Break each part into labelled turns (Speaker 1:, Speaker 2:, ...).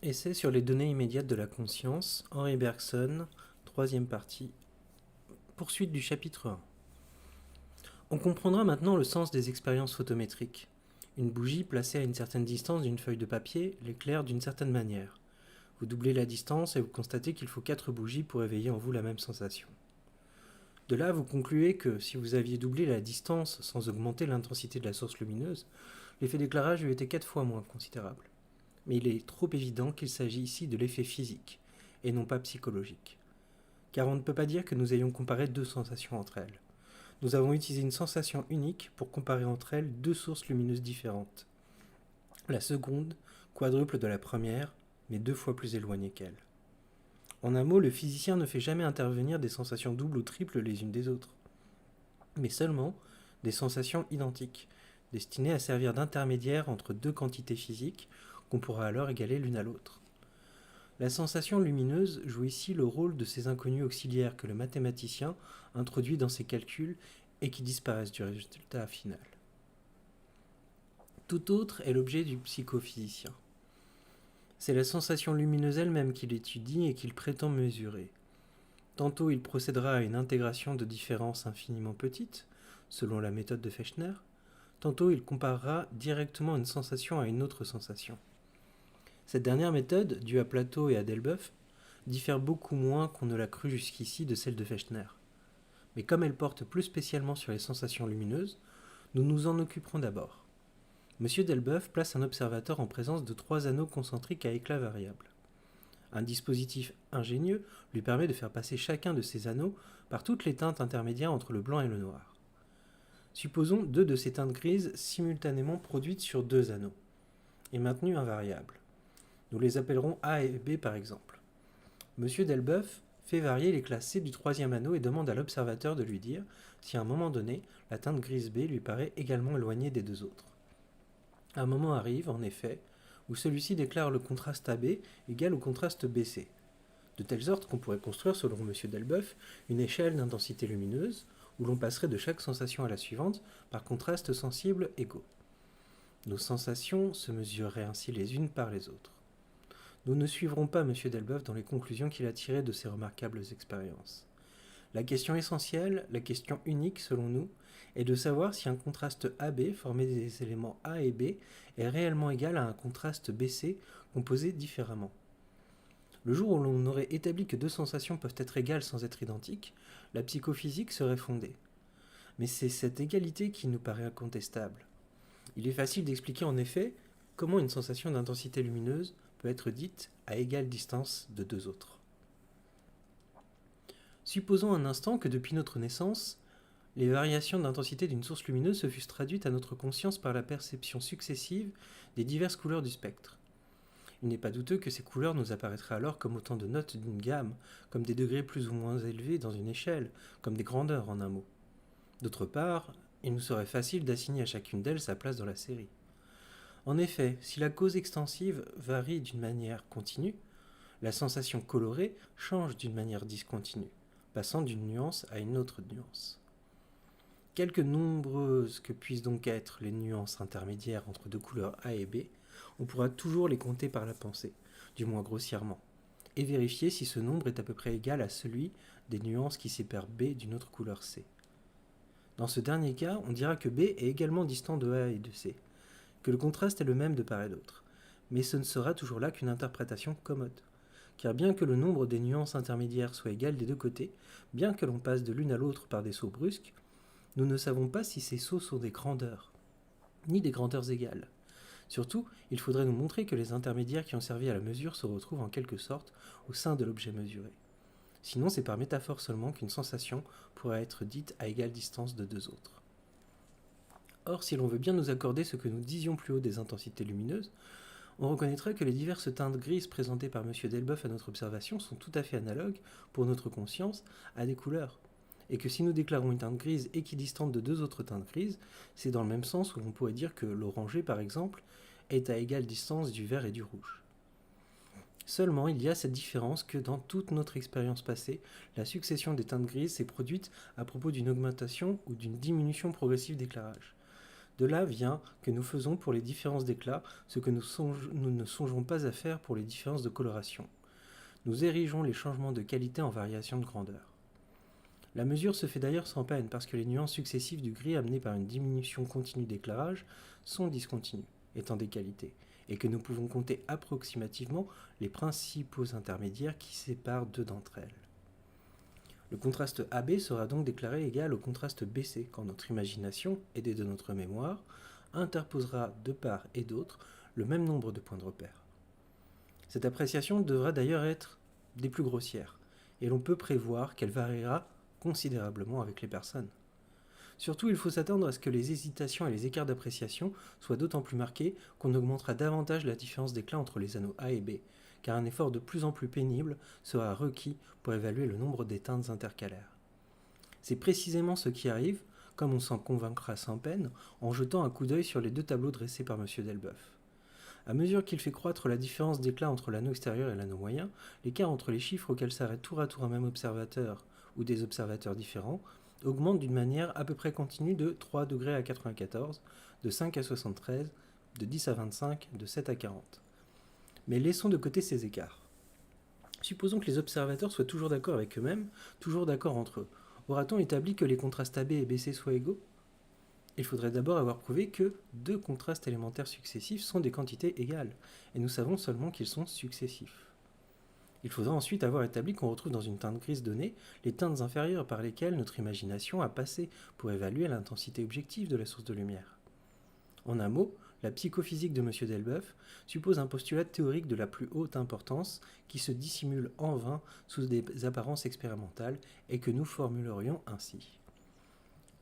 Speaker 1: Essai sur les données immédiates de la conscience, Henri Bergson, troisième partie, poursuite du chapitre 1. On comprendra maintenant le sens des expériences photométriques. Une bougie placée à une certaine distance d'une feuille de papier l'éclaire d'une certaine manière. Vous doublez la distance et vous constatez qu'il faut 4 bougies pour éveiller en vous la même sensation. De là, vous concluez que si vous aviez doublé la distance sans augmenter l'intensité de la source lumineuse, l'effet d'éclairage eût été 4 fois moins considérable. Mais il est trop évident qu'il s'agit ici de l'effet physique, et non pas psychologique. Car on ne peut pas dire que nous ayons comparé deux sensations entre elles. Nous avons utilisé une sensation unique pour comparer entre elles deux sources lumineuses différentes. La seconde, quadruple de la première, mais 2 fois plus éloignée qu'elle. En un mot, le physicien ne fait jamais intervenir des sensations doubles ou triples les unes des autres, mais seulement des sensations identiques, destinées à servir d'intermédiaire entre deux quantités physiques qu'on pourra alors égaler l'une à l'autre. La sensation lumineuse joue ici le rôle de ces inconnus auxiliaires que le mathématicien introduit dans ses calculs et qui disparaissent du résultat final. Tout autre est l'objet du psychophysicien. C'est la sensation lumineuse elle-même qu'il étudie et qu'il prétend mesurer. Tantôt il procédera à une intégration de différences infiniment petites, selon la méthode de Fechner, tantôt il comparera directement une sensation à une autre sensation. Cette dernière méthode, due à Plato et à Delboeuf, diffère beaucoup moins qu'on ne l'a cru jusqu'ici de celle de Fechner. Mais comme elle porte plus spécialement sur les sensations lumineuses, nous nous en occuperons d'abord. M. Delboeuf place un observateur en présence de 3 anneaux concentriques à éclat variable. Un dispositif ingénieux lui permet de faire passer chacun de ces anneaux par toutes les teintes intermédiaires entre le blanc et le noir. Supposons 2 de ces teintes grises simultanément produites sur 2 anneaux, et maintenues invariables. Nous les appellerons A et B par exemple. M. Delboeuf fait varier l'éclat C du 3e anneau et demande à l'observateur de lui dire si à un moment donné, la teinte grise B lui paraît également éloignée des 2 autres. Un moment arrive, en effet, où celui-ci déclare le contraste AB égal au contraste BC, de telle sorte qu'on pourrait construire, selon M. Delboeuf, une échelle d'intensité lumineuse, où l'on passerait de chaque sensation à la suivante par contrastes sensibles égaux. Nos sensations se mesureraient ainsi les unes par les autres. Nous ne suivrons pas M. Delboeuf dans les conclusions qu'il a tirées de ces remarquables expériences. La question essentielle, la question unique selon nous, est de savoir si un contraste AB formé des éléments A et B est réellement égal à un contraste BC composé différemment. Le jour où l'on aurait établi que 2 sensations peuvent être égales sans être identiques, la psychophysique serait fondée. Mais c'est cette égalité qui nous paraît incontestable. Il est facile d'expliquer en effet comment une sensation d'intensité lumineuse peut être dite à égale distance de 2 autres. Supposons un instant que depuis notre naissance, les variations d'intensité d'une source lumineuse se fussent traduites à notre conscience par la perception successive des diverses couleurs du spectre. Il n'est pas douteux que ces couleurs nous apparaîtraient alors comme autant de notes d'une gamme, comme des degrés plus ou moins élevés dans une échelle, comme des grandeurs en un mot. D'autre part, il nous serait facile d'assigner à chacune d'elles sa place dans la série. En effet, si la cause extensive varie d'une manière continue, la sensation colorée change d'une manière discontinue, passant d'une nuance à une autre nuance. Quelque nombreuses que puissent donc être les nuances intermédiaires entre 2 couleurs A et B, on pourra toujours les compter par la pensée, du moins grossièrement, et vérifier si ce nombre est à peu près égal à celui des nuances qui séparent B d'une autre couleur C. Dans ce dernier cas, on dira que B est également distant de A et de C, que le contraste est le même de part et d'autre, mais ce ne sera toujours là qu'une interprétation commode, car bien que le nombre des nuances intermédiaires soit égal des 2 côtés, bien que l'on passe de l'une à l'autre par des sauts brusques, nous ne savons pas si ces sauts sont des grandeurs, ni des grandeurs égales. Surtout, il faudrait nous montrer que les intermédiaires qui ont servi à la mesure se retrouvent en quelque sorte au sein de l'objet mesuré. Sinon, c'est par métaphore seulement qu'une sensation pourrait être dite à égale distance de 2 autres. Or, si l'on veut bien nous accorder ce que nous disions plus haut des intensités lumineuses, on reconnaîtrait que les diverses teintes grises présentées par M. Delboeuf à notre observation sont tout à fait analogues, pour notre conscience, à des couleurs. Et que si nous déclarons une teinte grise équidistante de 2 autres teintes grises, c'est dans le même sens où l'on pourrait dire que l'orangé, par exemple, est à égale distance du vert et du rouge. Seulement, il y a cette différence que dans toute notre expérience passée, la succession des teintes grises s'est produite à propos d'une augmentation ou d'une diminution progressive d'éclairage. De là vient que nous faisons pour les différences d'éclat ce que nous ne songeons pas à faire pour les différences de coloration. Nous érigeons les changements de qualité en variations de grandeur. La mesure se fait d'ailleurs sans peine parce que les nuances successives du gris amenées par une diminution continue d'éclairage sont discontinues, étant des qualités, et que nous pouvons compter approximativement les principaux intermédiaires qui séparent deux d'entre elles. Le contraste AB sera donc déclaré égal au contraste BC quand notre imagination, aidée de notre mémoire, interposera de part et d'autre le même nombre de points de repère. Cette appréciation devra d'ailleurs être des plus grossières, et l'on peut prévoir qu'elle variera considérablement avec les personnes. Surtout, il faut s'attendre à ce que les hésitations et les écarts d'appréciation soient d'autant plus marqués qu'on augmentera davantage la différence d'éclat entre les anneaux A et B, car un effort de plus en plus pénible sera requis pour évaluer le nombre des teintes intercalaires. C'est précisément ce qui arrive, comme on s'en convaincra sans peine, en jetant un coup d'œil sur les deux tableaux dressés par M. Delboeuf. À mesure qu'il fait croître la différence d'éclat entre l'anneau extérieur et l'anneau moyen, l'écart entre les chiffres auxquels s'arrête tour à tour un même observateur ou des observateurs différents augmente d'une manière à peu près continue de 3 degrés à 94, de 5 à 73, de 10 à 25, de 7 à 40. Mais laissons de côté ces écarts. Supposons que les observateurs soient toujours d'accord avec eux-mêmes, toujours d'accord entre eux. Aura-t-on établi que les contrastes AB et BC soient égaux ? Il faudrait d'abord avoir prouvé que deux contrastes élémentaires successifs sont des quantités égales, et nous savons seulement qu'ils sont successifs. Il faudra ensuite avoir établi qu'on retrouve dans une teinte grise donnée les teintes inférieures par lesquelles notre imagination a passé pour évaluer l'intensité objective de la source de lumière. En un mot, la psychophysique de M. Delboeuf suppose un postulat théorique de la plus haute importance qui se dissimule en vain sous des apparences expérimentales et que nous formulerions ainsi.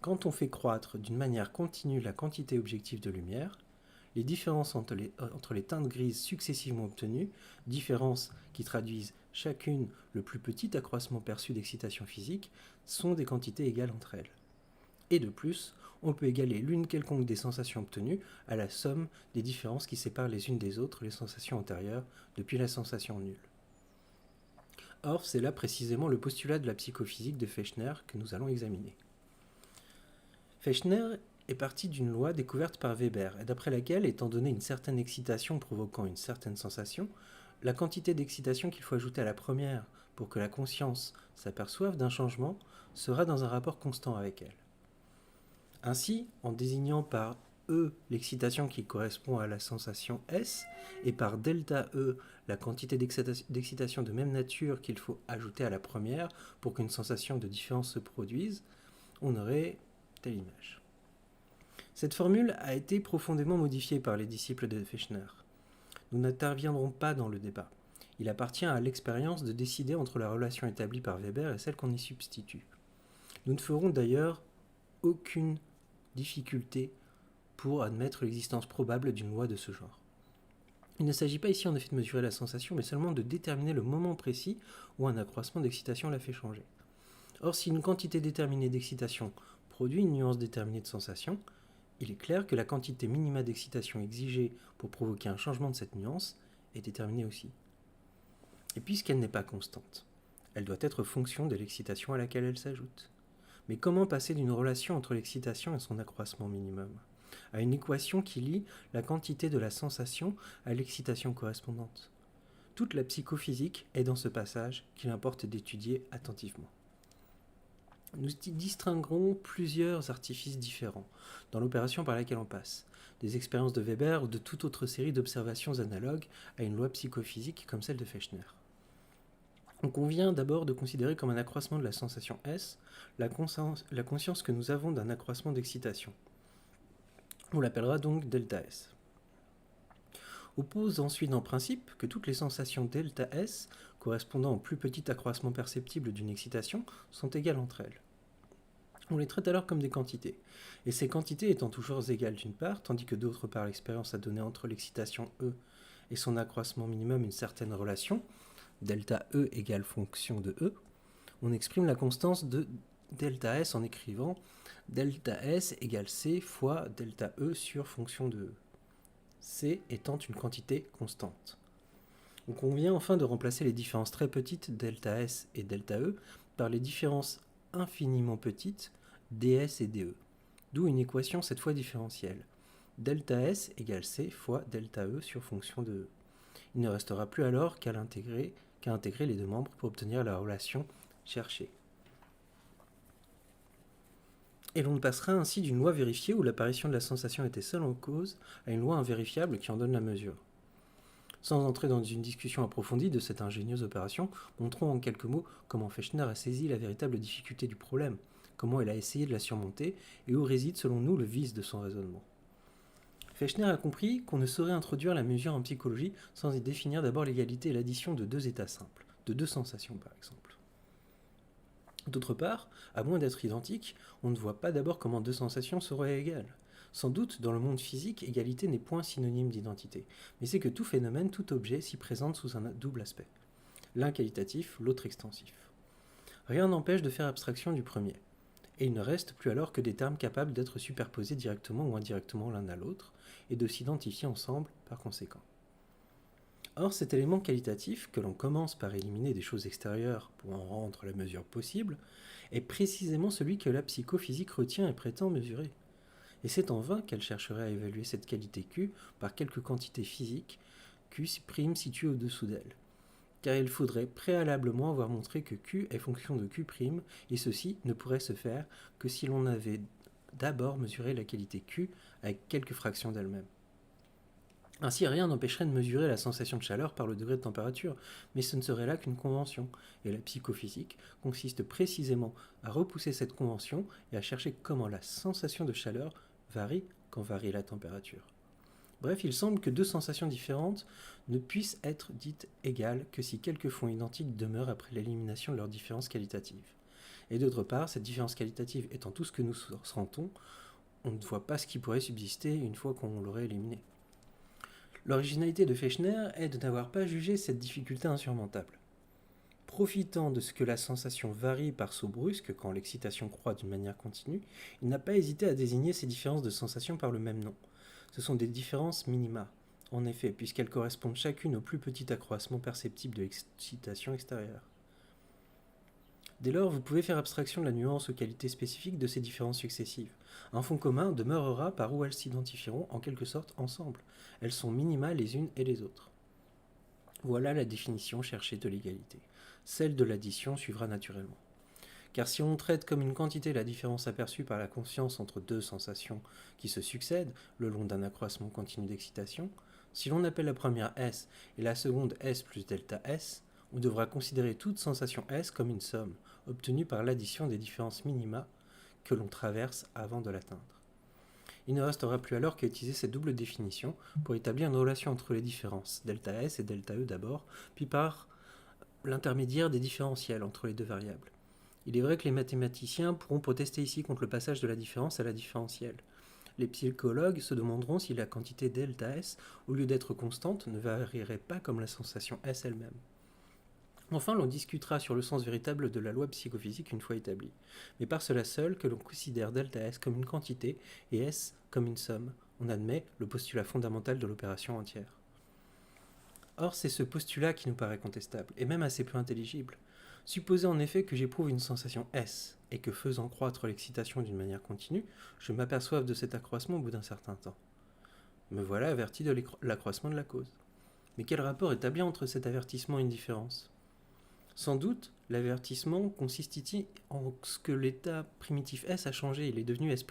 Speaker 1: Quand on fait croître d'une manière continue la quantité objective de lumière, les différences entre les teintes grises successivement obtenues, différences qui traduisent chacune le plus petit accroissement perçu d'excitation physique, sont des quantités égales entre elles. Et de plus, on peut égaler l'une quelconque des sensations obtenues à la somme des différences qui séparent les unes des autres les sensations antérieures depuis la sensation nulle. Or, c'est là précisément le postulat de la psychophysique de Fechner que nous allons examiner. Fechner est parti d'une loi découverte par Weber, et d'après laquelle, étant donné une certaine excitation provoquant une certaine sensation, la quantité d'excitation qu'il faut ajouter à la première pour que la conscience s'aperçoive d'un changement sera dans un rapport constant avec elle. Ainsi, en désignant par E l'excitation qui correspond à la sensation S, et par delta E la quantité d'excitation de même nature qu'il faut ajouter à la première pour qu'une sensation de différence se produise, on aurait telle image. Cette formule a été profondément modifiée par les disciples de Fechner. Nous n'interviendrons pas dans le débat. Il appartient à l'expérience de décider entre la relation établie par Weber et celle qu'on y substitue. Nous ne ferons d'ailleurs aucune difficulté pour admettre l'existence probable d'une loi de ce genre. Il ne s'agit pas ici en effet de mesurer la sensation, mais seulement de déterminer le moment précis où un accroissement d'excitation la fait changer. Or, si une quantité déterminée d'excitation produit une nuance déterminée de sensation, il est clair que la quantité minima d'excitation exigée pour provoquer un changement de cette nuance est déterminée aussi. Et puisqu'elle n'est pas constante, elle doit être fonction de l'excitation à laquelle elle s'ajoute. Mais comment passer d'une relation entre l'excitation et son accroissement minimum à une équation qui lie la quantité de la sensation à l'excitation correspondante ? Toute la psychophysique est dans ce passage qu'il importe d'étudier attentivement. Nous distinguerons plusieurs artifices différents dans l'opération par laquelle on passe, des expériences de Weber ou de toute autre série d'observations analogues à une loi psychophysique comme celle de Fechner. On convient d'abord de considérer comme un accroissement de la sensation S la conscience que nous avons d'un accroissement d'excitation. On l'appellera donc delta S. On pose ensuite en principe que toutes les sensations delta S correspondant au plus petit accroissement perceptible d'une excitation sont égales entre elles. On les traite alors comme des quantités, et ces quantités étant toujours égales d'une part, tandis que d'autre part l'expérience a donné entre l'excitation E et son accroissement minimum une certaine relation, delta E égale fonction de E, on exprime la constance de delta S en écrivant delta S égale C fois delta E sur fonction de E, C étant une quantité constante. On convient enfin de remplacer les différences très petites delta S et delta E par les différences infiniment petites ds et dE, d'où une équation cette fois différentielle, delta S égale C fois delta E sur fonction de E. Il ne restera plus alors qu'à intégrer les deux membres pour obtenir la relation cherchée. Et l'on passera ainsi d'une loi vérifiée où l'apparition de la sensation était seule en cause à une loi invérifiable qui en donne la mesure. Sans entrer dans une discussion approfondie de cette ingénieuse opération, montrons en quelques mots comment Fechner a saisi la véritable difficulté du problème, comment il a essayé de la surmonter et où réside selon nous le vice de son raisonnement. Fechner a compris qu'on ne saurait introduire la mesure en psychologie sans y définir d'abord l'égalité et l'addition de deux états simples, de deux sensations par exemple. D'autre part, à moins d'être identiques, on ne voit pas d'abord comment deux sensations seraient égales. Sans doute, dans le monde physique, égalité n'est point synonyme d'identité, mais c'est que tout phénomène, tout objet s'y présente sous un double aspect. L'un qualitatif, l'autre extensif. Rien n'empêche de faire abstraction du premier. Et il ne reste plus alors que des termes capables d'être superposés directement ou indirectement l'un à l'autre, et de s'identifier ensemble par conséquent. Or, cet élément qualitatif, que l'on commence par éliminer des choses extérieures pour en rendre la mesure possible, est précisément celui que la psychophysique retient et prétend mesurer. Et c'est en vain qu'elle chercherait à évaluer cette qualité Q par quelque quantité physique Q' située au-dessous d'elle. Car il faudrait préalablement avoir montré que Q est fonction de Q', et ceci ne pourrait se faire que si l'on avait d'abord mesuré la qualité Q avec quelques fractions d'elle-même. Ainsi, rien n'empêcherait de mesurer la sensation de chaleur par le degré de température, mais ce ne serait là qu'une convention, et la psychophysique consiste précisément à repousser cette convention et à chercher comment la sensation de chaleur varie quand varie la température. Bref, il semble que deux sensations différentes ne puissent être dites égales que si quelques fonds identiques demeurent après l'élimination de leur différence qualitative. Et d'autre part, cette différence qualitative étant tout ce que nous ressentons, on ne voit pas ce qui pourrait subsister une fois qu'on l'aurait éliminé. L'originalité de Fechner est de n'avoir pas jugé cette difficulté insurmontable. Profitant de ce que la sensation varie par saut brusque quand l'excitation croît d'une manière continue, il n'a pas hésité à désigner ces différences de sensation par le même nom. Ce sont des différences minima, en effet, puisqu'elles correspondent chacune au plus petit accroissement perceptible de l'excitation extérieure. Dès lors, vous pouvez faire abstraction de la nuance aux qualités spécifiques de ces différences successives. Un fond commun demeurera par où elles s'identifieront en quelque sorte ensemble. Elles sont minimales les unes et les autres. Voilà la définition cherchée de l'égalité. Celle de l'addition suivra naturellement. Car si on traite comme une quantité la différence aperçue par la conscience entre deux sensations qui se succèdent le long d'un accroissement continu d'excitation, si l'on appelle la première S et la seconde S plus delta S, on devra considérer toute sensation S comme une somme, obtenue par l'addition des différences minima que l'on traverse avant de l'atteindre. Il ne restera plus alors qu'à utiliser cette double définition pour établir une relation entre les différences, delta S et delta E d'abord, puis par l'intermédiaire des différentiels entre les deux variables. Il est vrai que les mathématiciens pourront protester ici contre le passage de la différence à la différentielle. Les psychologues se demanderont si la quantité delta S, au lieu d'être constante, ne varierait pas comme la sensation S elle-même. Enfin, l'on discutera sur le sens véritable de la loi psychophysique une fois établie, mais par cela seul que l'on considère delta S comme une quantité et S comme une somme. On admet le postulat fondamental de l'opération entière. Or, c'est ce postulat qui nous paraît contestable, et même assez peu intelligible. Supposez en effet que j'éprouve une sensation S, et que faisant croître l'excitation d'une manière continue, je m'aperçoive de cet accroissement au bout d'un certain temps. Me voilà averti de l'accroissement de la cause. Mais quel rapport établir entre cet avertissement et une différence ? Sans doute, l'avertissement consiste en ce que l'état primitif S a changé, il est devenu S'.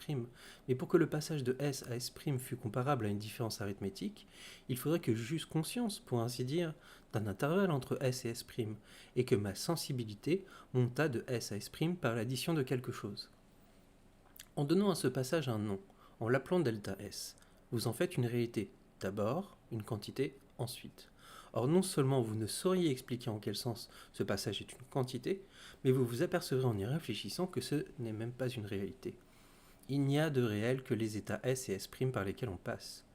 Speaker 1: Mais pour que le passage de S à S' fût comparable à une différence arithmétique, il faudrait que j'eusse conscience, pour ainsi dire, d'un intervalle entre S et S', et que ma sensibilité montât de S à S' par l'addition de quelque chose. En donnant à ce passage un nom, en l'appelant delta S, vous en faites une réalité, d'abord, une quantité, ensuite. Or, non seulement vous ne sauriez expliquer en quel sens ce passage est une quantité, mais vous vous apercevrez en y réfléchissant que ce n'est même pas une réalité. Il n'y a de réel que les états S et S' par lesquels on passe.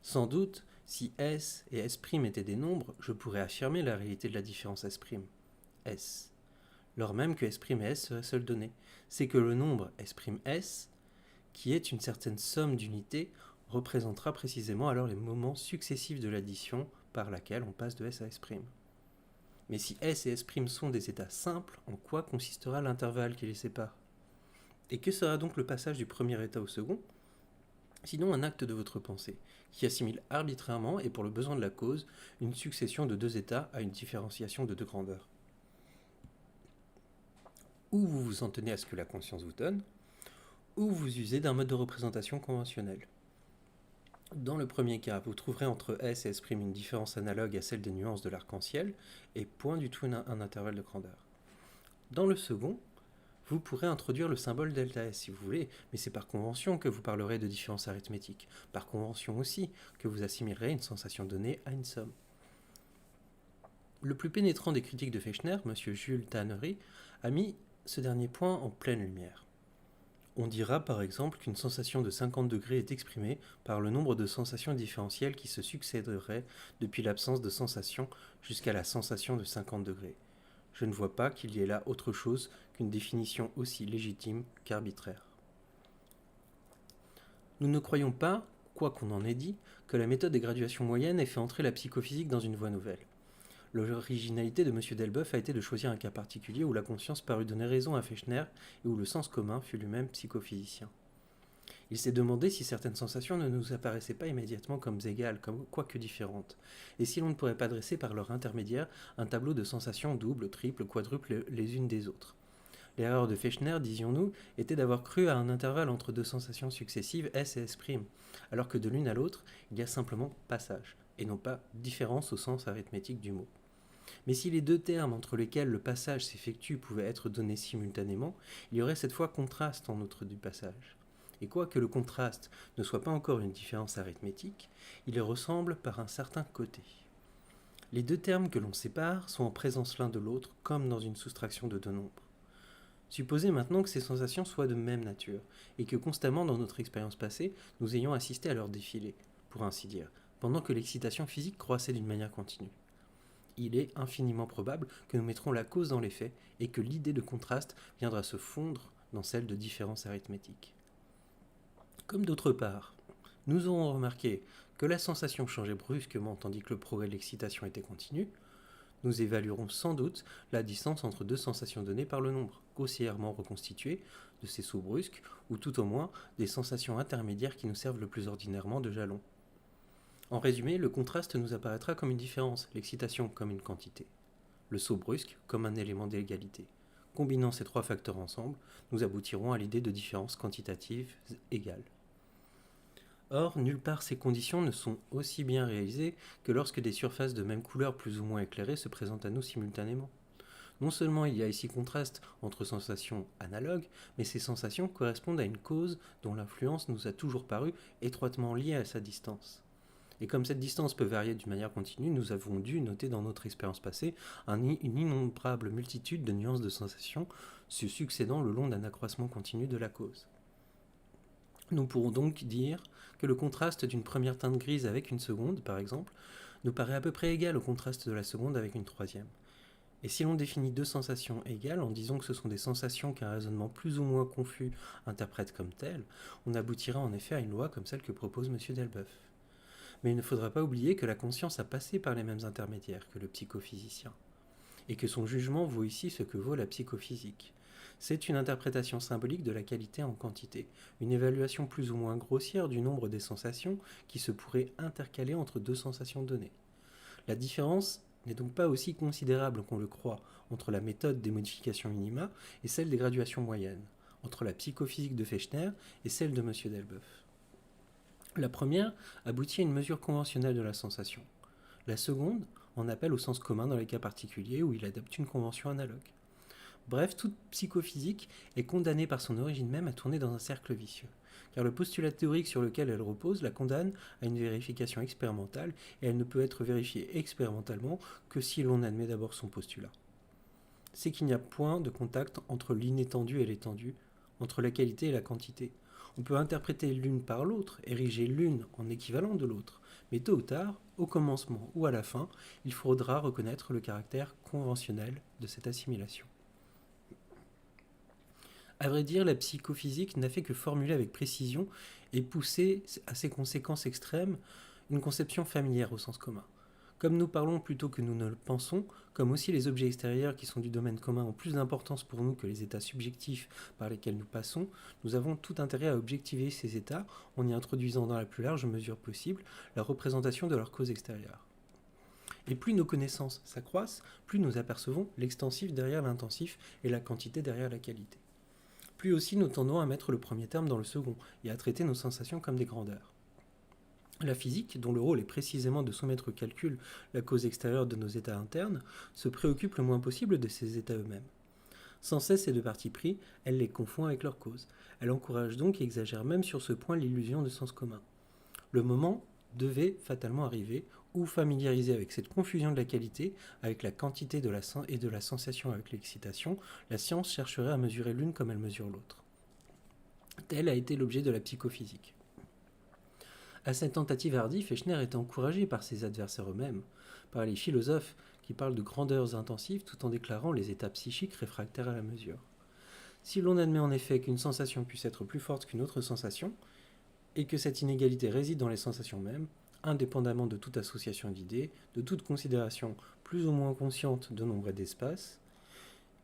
Speaker 1: Sans doute, si S et S' étaient des nombres, je pourrais affirmer la réalité de la différence S'. S. Lors même que S' et S seraient seules données. C'est que le nombre S', qui est une certaine somme d'unités, représentera précisément alors les moments successifs de l'addition par laquelle on passe de S à S'. Mais si S et S' sont des états simples, en quoi consistera l'intervalle qui les sépare ? Et que sera donc le passage du premier état au second ? sinon un acte de votre pensée, qui assimile arbitrairement et pour le besoin de la cause une succession de deux états à une différenciation de deux grandeurs. Ou vous vous en tenez à ce que la conscience vous donne, ou vous usez d'un mode de représentation conventionnel. Dans le premier cas, vous trouverez entre S et S' une différence analogue à celle des nuances de l'arc-en-ciel, et point du tout un intervalle de grandeur. Dans le second, vous pourrez introduire le symbole delta S si vous voulez, mais c'est par convention que vous parlerez de différence arithmétique, par convention aussi que vous assimilerez une sensation donnée à une somme. Le plus pénétrant des critiques de Fechner, M. Jules Tannery, a mis ce dernier point en pleine lumière. On dira par exemple qu'une sensation de 50 degrés est exprimée par le nombre de sensations différentielles qui se succéderaient depuis l'absence de sensation jusqu'à la sensation de 50 degrés. Je ne vois pas qu'il y ait là autre chose qu'une définition aussi légitime qu'arbitraire. Nous ne croyons pas, quoi qu'on en ait dit, que la méthode des graduations moyennes ait fait entrer la psychophysique dans une voie nouvelle. L'originalité de M. Delboeuf a été de choisir un cas particulier où la conscience parut donner raison à Fechner et où le sens commun fut lui-même psychophysicien. Il s'est demandé si certaines sensations ne nous apparaissaient pas immédiatement comme égales, comme quoique différentes, et si l'on ne pourrait pas dresser par leur intermédiaire un tableau de sensations doubles, triples, quadruples les unes des autres. L'erreur de Fechner, disions-nous, était d'avoir cru à un intervalle entre deux sensations successives S et S', alors que de l'une à l'autre, il y a simplement passage, et non pas différence au sens arithmétique du mot. Mais si les deux termes entre lesquels le passage s'effectue pouvaient être donnés simultanément, il y aurait cette fois contraste en outre du passage. Et quoique le contraste ne soit pas encore une différence arithmétique, il les ressemble par un certain côté. Les deux termes que l'on sépare sont en présence l'un de l'autre comme dans une soustraction de deux nombres. Supposez maintenant que ces sensations soient de même nature, et que constamment dans notre expérience passée, nous ayons assisté à leur défilé, pour ainsi dire, pendant que l'excitation physique croissait d'une manière continue. Il est infiniment probable que nous mettrons la cause dans les faits et que l'idée de contraste viendra se fondre dans celle de différence arithmétique. Comme d'autre part, nous aurons remarqué que la sensation changeait brusquement tandis que le progrès de l'excitation était continu, nous évaluerons sans doute la distance entre deux sensations données par le nombre, grossièrement reconstitué, de ces sauts brusques, ou tout au moins des sensations intermédiaires qui nous servent le plus ordinairement de jalon. En résumé, le contraste nous apparaîtra comme une différence, l'excitation comme une quantité, le saut brusque comme un élément d'égalité. Combinant ces trois facteurs ensemble, nous aboutirons à l'idée de différence quantitative égale. Or, nulle part ces conditions ne sont aussi bien réalisées que lorsque des surfaces de même couleur plus ou moins éclairées se présentent à nous simultanément. Non seulement il y a ici contraste entre sensations analogues, mais ces sensations correspondent à une cause dont l'influence nous a toujours paru étroitement liée à sa distance. Et comme cette distance peut varier d'une manière continue, nous avons dû noter dans notre expérience passée une innombrable multitude de nuances de sensations se succédant le long d'un accroissement continu de la cause. Nous pourrons donc dire que le contraste d'une première teinte grise avec une seconde, par exemple, nous paraît à peu près égal au contraste de la seconde avec une troisième. Et si l'on définit deux sensations égales en disant que ce sont des sensations qu'un raisonnement plus ou moins confus interprète comme telles, on aboutira en effet à une loi comme celle que propose M. Delboeuf. Mais il ne faudra pas oublier que la conscience a passé par les mêmes intermédiaires que le psychophysicien, et que son jugement vaut ici ce que vaut la psychophysique. C'est une interprétation symbolique de la qualité en quantité, une évaluation plus ou moins grossière du nombre des sensations qui se pourraient intercaler entre deux sensations données. La différence n'est donc pas aussi considérable qu'on le croit entre la méthode des modifications minima et celle des graduations moyennes, entre la psychophysique de Fechner et celle de M. Delboeuf. La première aboutit à une mesure conventionnelle de la sensation. La seconde en appelle au sens commun dans les cas particuliers où il adopte une convention analogue. Bref, toute psychophysique est condamnée par son origine même à tourner dans un cercle vicieux, car le postulat théorique sur lequel elle repose la condamne à une vérification expérimentale, et elle ne peut être vérifiée expérimentalement que si l'on admet d'abord son postulat. C'est qu'il n'y a point de contact entre l'inétendue et l'étendue, entre la qualité et la quantité. On peut interpréter l'une par l'autre, ériger l'une en équivalent de l'autre, mais tôt ou tard, au commencement ou à la fin, il faudra reconnaître le caractère conventionnel de cette assimilation. À vrai dire, la psychophysique n'a fait que formuler avec précision et pousser à ses conséquences extrêmes une conception familière au sens commun. Comme nous parlons plutôt que nous ne le pensons, comme aussi les objets extérieurs qui sont du domaine commun ont plus d'importance pour nous que les états subjectifs par lesquels nous passons, nous avons tout intérêt à objectiver ces états en y introduisant dans la plus large mesure possible la représentation de leur cause extérieure. Et plus nos connaissances s'accroissent, plus nous apercevons l'extensif derrière l'intensif et la quantité derrière la qualité. Plus aussi nous tendons à mettre le premier terme dans le second et à traiter nos sensations comme des grandeurs. La physique, dont le rôle est précisément de soumettre au calcul la cause extérieure de nos états internes, se préoccupe le moins possible de ces états eux-mêmes. Sans cesse et de parti pris, elle les confond avec leur cause. Elle encourage donc et exagère même sur ce point l'illusion de sens commun. Le moment devait fatalement arriver où, familiarisé avec cette confusion de la qualité, avec la quantité et de la sensation avec l'excitation, la science chercherait à mesurer l'une comme elle mesure l'autre. Tel a été l'objet de la psychophysique. À cette tentative hardie, Fechner est encouragé par ses adversaires eux-mêmes, par les philosophes qui parlent de grandeurs intensives tout en déclarant les états psychiques réfractaires à la mesure. Si l'on admet en effet qu'une sensation puisse être plus forte qu'une autre sensation, et que cette inégalité réside dans les sensations mêmes, indépendamment de toute association d'idées, de toute considération plus ou moins consciente de nombre et d'espace,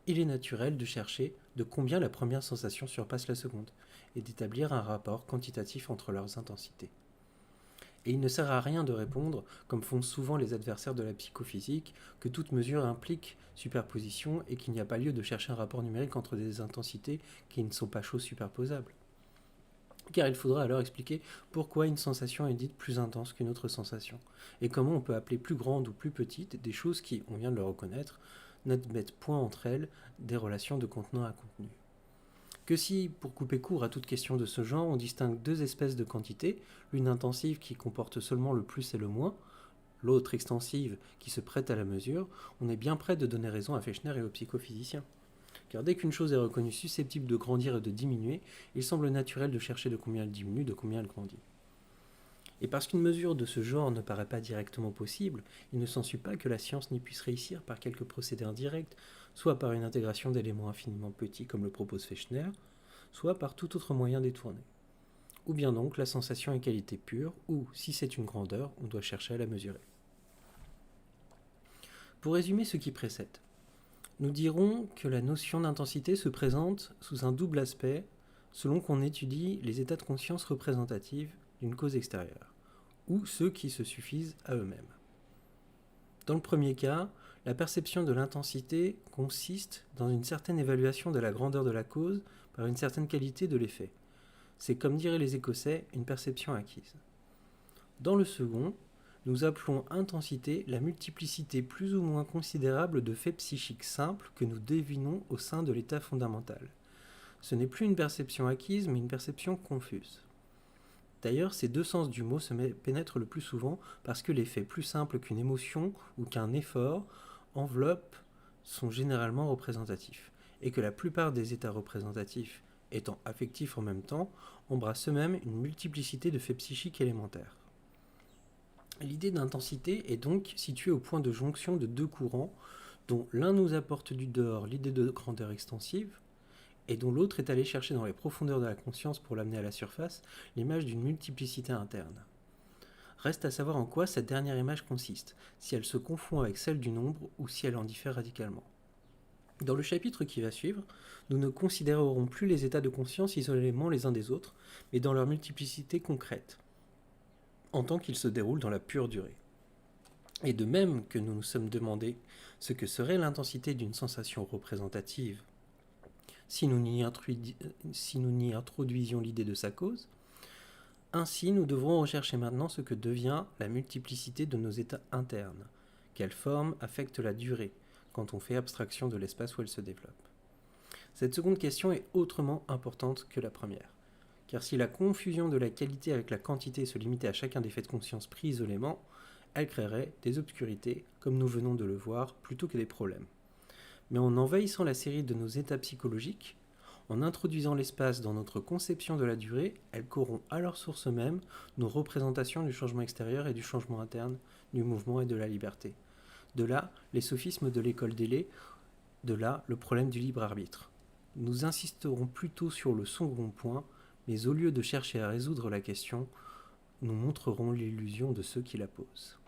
Speaker 1: il est naturel de chercher de combien la première sensation surpasse la seconde, et d'établir un rapport quantitatif entre leurs intensités. Et il ne sert à rien de répondre, comme font souvent les adversaires de la psychophysique, que toute mesure implique superposition et qu'il n'y a pas lieu de chercher un rapport numérique entre des intensités qui ne sont pas choses superposables. Car il faudra alors expliquer pourquoi une sensation est dite plus intense qu'une autre sensation, et comment on peut appeler plus grande ou plus petite des choses qui, on vient de le reconnaître, n'admettent point entre elles des relations de contenant à contenu. Que si, pour couper court à toute question de ce genre, on distingue deux espèces de quantités, l'une intensive qui comporte seulement le plus et le moins, l'autre extensive qui se prête à la mesure, on est bien près de donner raison à Fechner et aux psychophysiciens. Car dès qu'une chose est reconnue susceptible de grandir et de diminuer, il semble naturel de chercher de combien elle diminue, de combien elle grandit. Et parce qu'une mesure de ce genre ne paraît pas directement possible, il ne s'ensuit pas que la science n'y puisse réussir par quelque procédé indirect, soit par une intégration d'éléments infiniment petits comme le propose Fechner, soit par tout autre moyen détourné. Ou bien donc la sensation est qualité pure, ou, si c'est une grandeur, on doit chercher à la mesurer. Pour résumer ce qui précède, nous dirons que la notion d'intensité se présente sous un double aspect selon qu'on étudie les états de conscience représentatifs d'une cause extérieure, ou ceux qui se suffisent à eux-mêmes. Dans le premier cas, la perception de l'intensité consiste dans une certaine évaluation de la grandeur de la cause par une certaine qualité de l'effet. C'est, comme diraient les Écossais, une perception acquise. Dans le second, nous appelons intensité la multiplicité plus ou moins considérable de faits psychiques simples que nous devinons au sein de l'état fondamental. Ce n'est plus une perception acquise, mais une perception confuse. D'ailleurs, ces deux sens du mot se pénètrent le plus souvent parce que les faits plus simples qu'une émotion ou qu'un effort enveloppent sont généralement représentatifs, et que la plupart des états représentatifs, étant affectifs en même temps, embrassent eux-mêmes une multiplicité de faits psychiques élémentaires. L'idée d'intensité est donc située au point de jonction de deux courants, dont l'un nous apporte du dehors l'idée de grandeur extensive, et dont l'autre est allé chercher dans les profondeurs de la conscience pour l'amener à la surface l'image d'une multiplicité interne. Reste à savoir en quoi cette dernière image consiste, si elle se confond avec celle du nombre ou si elle en diffère radicalement. Dans le chapitre qui va suivre, nous ne considérerons plus les états de conscience isolément les uns des autres, mais dans leur multiplicité concrète, en tant qu'ils se déroulent dans la pure durée. Et de même que nous nous sommes demandé ce que serait l'intensité d'une sensation représentative si nous n'y introduisions l'idée de sa cause, ainsi nous devrons rechercher maintenant ce que devient la multiplicité de nos états internes, quelle forme affecte la durée, quand on fait abstraction de l'espace où elle se développe. Cette seconde question est autrement importante que la première, car si la confusion de la qualité avec la quantité se limitait à chacun des faits de conscience pris isolément, elle créerait des obscurités, comme nous venons de le voir, plutôt que des problèmes. Mais en envahissant la série de nos états psychologiques, en introduisant l'espace dans notre conception de la durée, elles corrompent à leur source même nos représentations du changement extérieur et du changement interne, du mouvement et de la liberté. De là, les sophismes de l'école d'Élée, de là, le problème du libre arbitre. Nous insisterons plutôt sur le second point, mais au lieu de chercher à résoudre la question, nous montrerons l'illusion de ceux qui la posent.